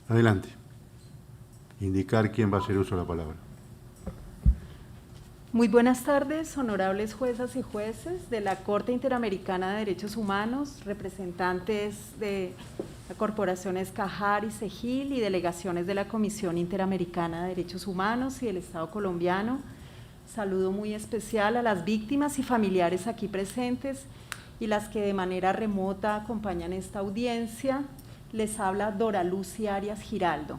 Adelante. Indicar quién va a hacer uso de la palabra. Muy buenas tardes, honorables juezas y jueces de la Corte Interamericana de Derechos Humanos, representantes de la Corporación Escajar y Segil y delegaciones de la Comisión Interamericana de Derechos Humanos y del Estado colombiano. Saludo muy especial a las víctimas y familiares aquí presentes y las que de manera remota acompañan esta audiencia. Les habla Dora Lucy Arias Giraldo.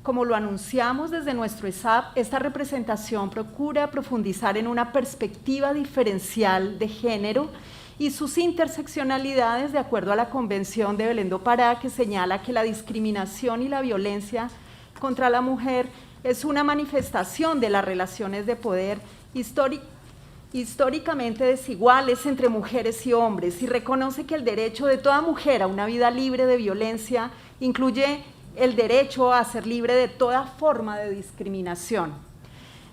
Como lo anunciamos desde nuestro ESAP, esta representación procura profundizar en una perspectiva diferencial de género y sus interseccionalidades de acuerdo a la Convención de Belén do Pará, que señala que la discriminación y la violencia contra la mujer es una manifestación de las relaciones de poder históricamente desiguales entre mujeres y hombres, y reconoce que el derecho de toda mujer a una vida libre de violencia incluye el derecho a ser libre de toda forma de discriminación.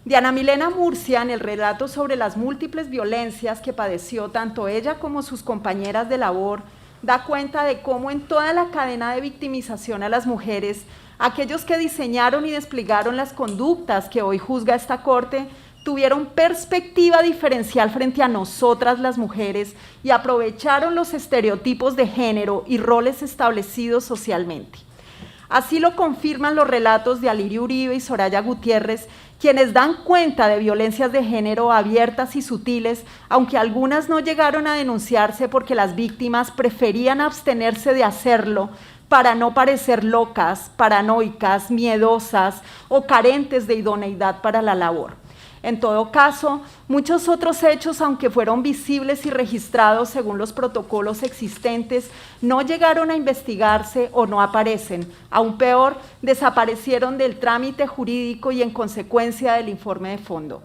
Diana Milena Murcia, en el relato sobre las múltiples violencias que padeció tanto ella como sus compañeras de labor, da cuenta de cómo en toda la cadena de victimización a las mujeres, aquellos que diseñaron y desplegaron las conductas que hoy juzga esta Corte, tuvieron perspectiva diferencial frente a nosotras las mujeres y aprovecharon los estereotipos de género y roles establecidos socialmente. Así lo confirman los relatos de Alirio Uribe y Soraya Gutiérrez, quienes dan cuenta de violencias de género abiertas y sutiles, aunque algunas no llegaron a denunciarse porque las víctimas preferían abstenerse de hacerlo para no parecer locas, paranoicas, miedosas o carentes de idoneidad para la labor. En todo caso, muchos otros hechos, aunque fueron visibles y registrados según los protocolos existentes, no llegaron a investigarse o no aparecen. Aún peor, desaparecieron del trámite jurídico y en consecuencia del informe de fondo.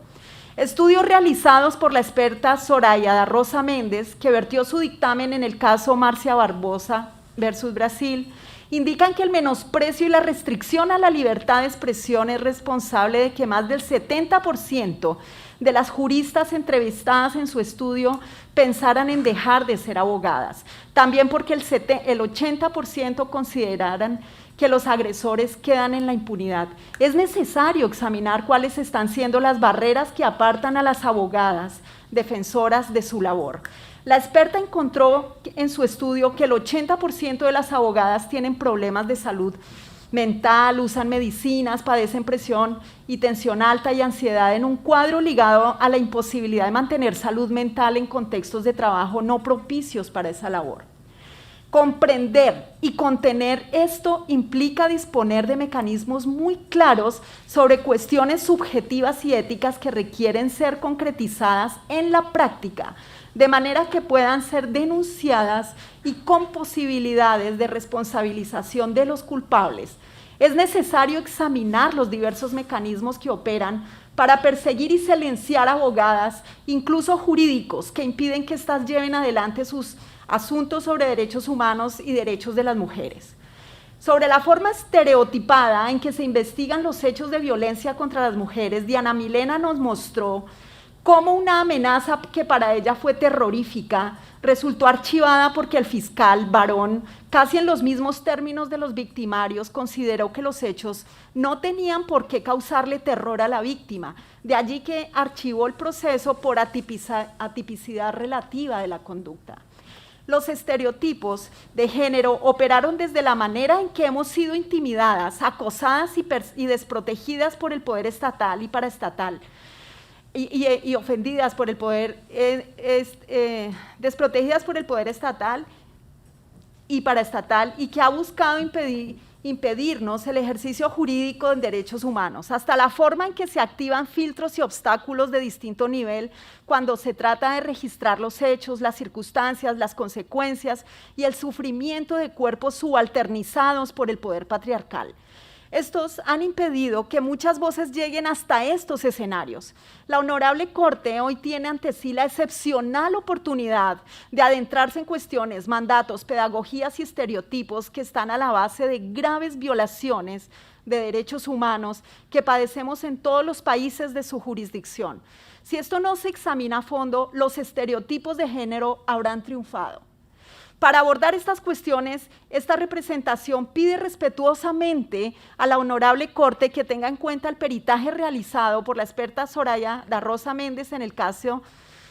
Estudios realizados por la experta Soraya da Rosa Méndez, que vertió su dictamen en el caso Márcia Barbosa versus Brasil, indican que el menosprecio y la restricción a la libertad de expresión es responsable de que más del 70% de las juristas entrevistadas en su estudio pensaran en dejar de ser abogadas. También porque el 80% consideraran que los agresores quedan en la impunidad. Es necesario examinar cuáles están siendo las barreras que apartan a las abogadas defensoras de su labor. La experta encontró en su estudio que el 80% de las abogadas tienen problemas de salud mental, usan medicinas, padecen presión y tensión alta y ansiedad en un cuadro ligado a la imposibilidad de mantener salud mental en contextos de trabajo no propicios para esa labor. Comprender y contener esto implica disponer de mecanismos muy claros sobre cuestiones subjetivas y éticas que requieren ser concretizadas en la práctica, de manera que puedan ser denunciadas y con posibilidades de responsabilización de los culpables. Es necesario examinar los diversos mecanismos que operan para perseguir y silenciar abogadas, incluso jurídicos, que impiden que éstas lleven adelante sus asuntos sobre derechos humanos y derechos de las mujeres. Sobre la forma estereotipada en que se investigan los hechos de violencia contra las mujeres, Diana Milena nos mostró cómo una amenaza que para ella fue terrorífica resultó archivada porque el fiscal varón, casi en los mismos términos de los victimarios, consideró que los hechos no tenían por qué causarle terror a la víctima. De allí que archivó el proceso por atipicidad relativa de la conducta. Los estereotipos de género operaron desde la manera en que hemos sido intimidadas, acosadas y desprotegidas por el poder estatal y paraestatal, y ofendidas por el poder, desprotegidas por el poder estatal y paraestatal, y que ha buscado impedirnos el ejercicio jurídico en derechos humanos, hasta la forma en que se activan filtros y obstáculos de distinto nivel cuando se trata de registrar los hechos, las circunstancias, las consecuencias y el sufrimiento de cuerpos subalternizados por el poder patriarcal. Estos han impedido que muchas voces lleguen hasta estos escenarios. La Honorable Corte hoy tiene ante sí la excepcional oportunidad de adentrarse en cuestiones, mandatos, pedagogías y estereotipos que están a la base de graves violaciones de derechos humanos que padecemos en todos los países de su jurisdicción. Si esto no se examina a fondo, los estereotipos de género habrán triunfado. Para abordar estas cuestiones, esta representación pide respetuosamente a la Honorable Corte que tenga en cuenta el peritaje realizado por la experta Soraya da Rosa Méndez en el caso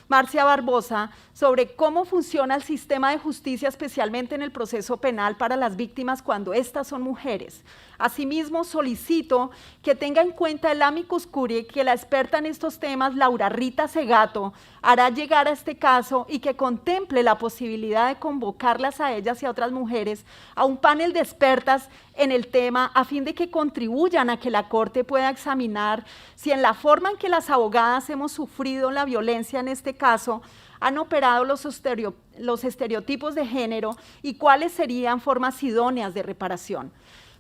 Marcia Barbosa sobre cómo funciona el sistema de justicia, especialmente en el proceso penal para las víctimas cuando éstas son mujeres. Asimismo, solicito que tenga en cuenta el amicus curiae que la experta en estos temas, Laura Rita Segato, hará llegar a este caso y que contemple la posibilidad de convocarlas a ellas y a otras mujeres a un panel de expertas en el tema a fin de que contribuyan a que la Corte pueda examinar si en la forma en que las abogadas hemos sufrido la violencia en este caso han operado los estereotipos de género y cuáles serían formas idóneas de reparación.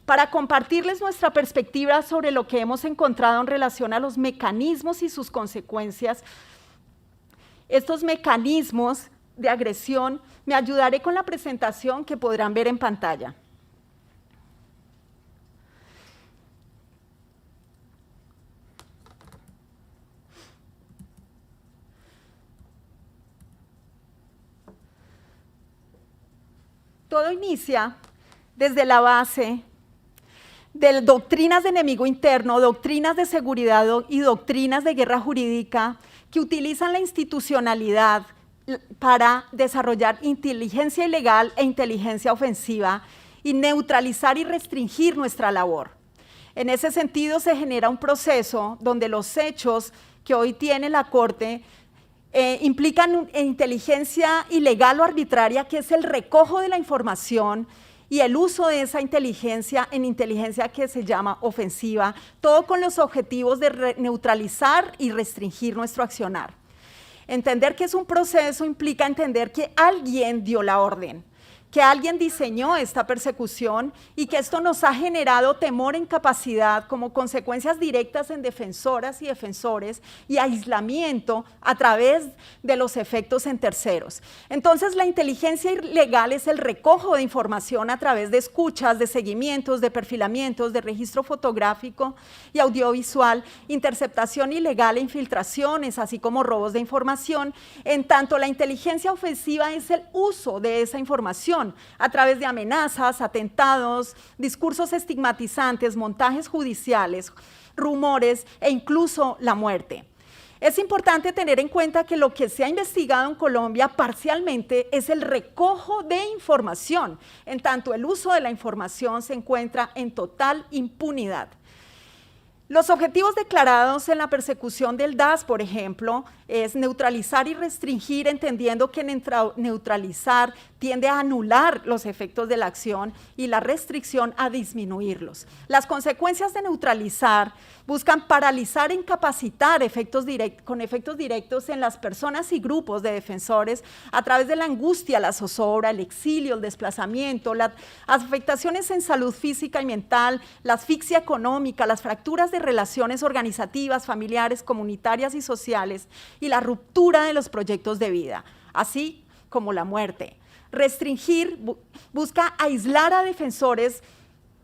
Para compartirles nuestra perspectiva sobre lo que hemos encontrado en relación a los mecanismos y sus consecuencias, estos mecanismos de agresión, me ayudaré con la presentación que podrán ver en pantalla. Todo inicia desde la base de doctrinas de enemigo interno, doctrinas de seguridad y doctrinas de guerra jurídica que utilizan la institucionalidad para desarrollar inteligencia ilegal e inteligencia ofensiva y neutralizar y restringir nuestra labor. En ese sentido se genera un proceso donde los hechos que hoy tiene la Corte implican inteligencia ilegal o arbitraria, que es el recojo de la información y el uso de esa inteligencia en inteligencia que se llama ofensiva, todo con los objetivos de neutralizar y restringir nuestro accionar. Entender que es un proceso implica entender que alguien dio la orden, que alguien diseñó esta persecución y que esto nos ha generado temor e incapacidad como consecuencias directas en defensoras y defensores y aislamiento a través de los efectos en terceros. Entonces, la inteligencia ilegal es el recojo de información a través de escuchas, de seguimientos, de perfilamientos, de registro fotográfico y audiovisual, interceptación ilegal e infiltraciones, así como robos de información. En tanto, la inteligencia ofensiva es el uso de esa información a través de amenazas, atentados, discursos estigmatizantes, montajes judiciales, rumores e incluso la muerte. Es importante tener en cuenta que lo que se ha investigado en Colombia parcialmente es el recojo de información, en tanto el uso de la información se encuentra en total impunidad. Los objetivos declarados en la persecución del DAS, por ejemplo, es neutralizar y restringir, entendiendo que neutralizar tiende a anular los efectos de la acción y la restricción a disminuirlos. Las consecuencias de neutralizar buscan paralizar e incapacitar con efectos directos en las personas y grupos de defensores a través de la angustia, la zozobra, el exilio, el desplazamiento, las afectaciones en salud física y mental, la asfixia económica, las fracturas de relaciones organizativas, familiares, comunitarias y sociales y la ruptura de los proyectos de vida, así como la muerte. Restringir busca aislar a defensores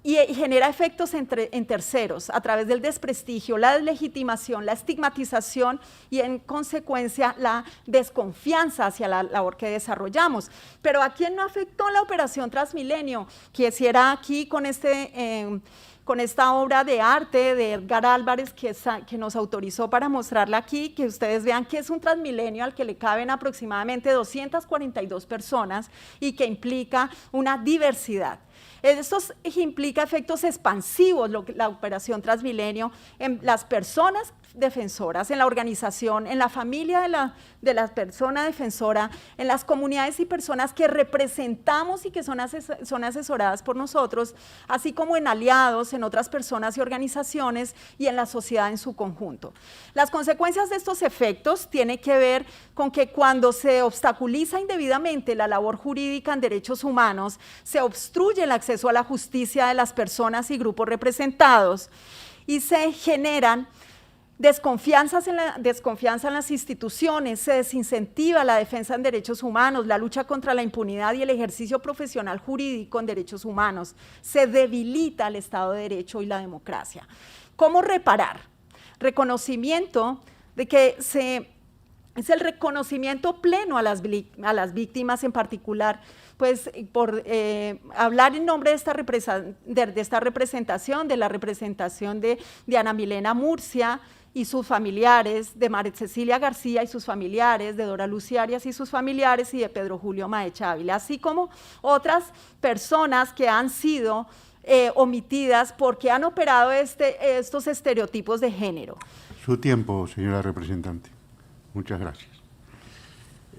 y genera efectos en terceros a través del desprestigio, la deslegitimación, la estigmatización y en consecuencia la desconfianza hacia la labor que desarrollamos. Pero ¿a quién no afectó la Operación Transmilenio? Quisiera aquí con esta obra de arte de Edgar Álvarez que nos autorizó para mostrarla aquí, que ustedes vean que es un Transmilenio al que le caben aproximadamente 242 personas y que implica una diversidad. Esto implica efectos expansivos, la Operación Transmilenio, en las personas defensoras, en la organización, en la familia de la persona defensora, en las comunidades y personas que representamos y que son asesoradas por nosotros, así como en aliados, en otras personas y organizaciones y en la sociedad en su conjunto. Las consecuencias de estos efectos tienen que ver con que cuando se obstaculiza indebidamente la labor jurídica en derechos humanos, se obstruye el acceso a la justicia de las personas y grupos representados y se generan desconfianza en las instituciones, se desincentiva la defensa en derechos humanos, la lucha contra la impunidad y el ejercicio profesional jurídico en derechos humanos, se debilita el Estado de Derecho y la democracia. ¿Cómo reparar? Reconocimiento de que es el reconocimiento pleno a las víctimas, en particular, pues por hablar en nombre de esta representación, de la representación de Ana Milena Murcia y sus familiares, de María Cecilia García y sus familiares, de Dora Lucía Arias y sus familiares, y de Pedro Julio Maech Ávila, así como otras personas que han sido omitidas porque han operado estos estereotipos de género. Su tiempo, señora representante. Muchas gracias.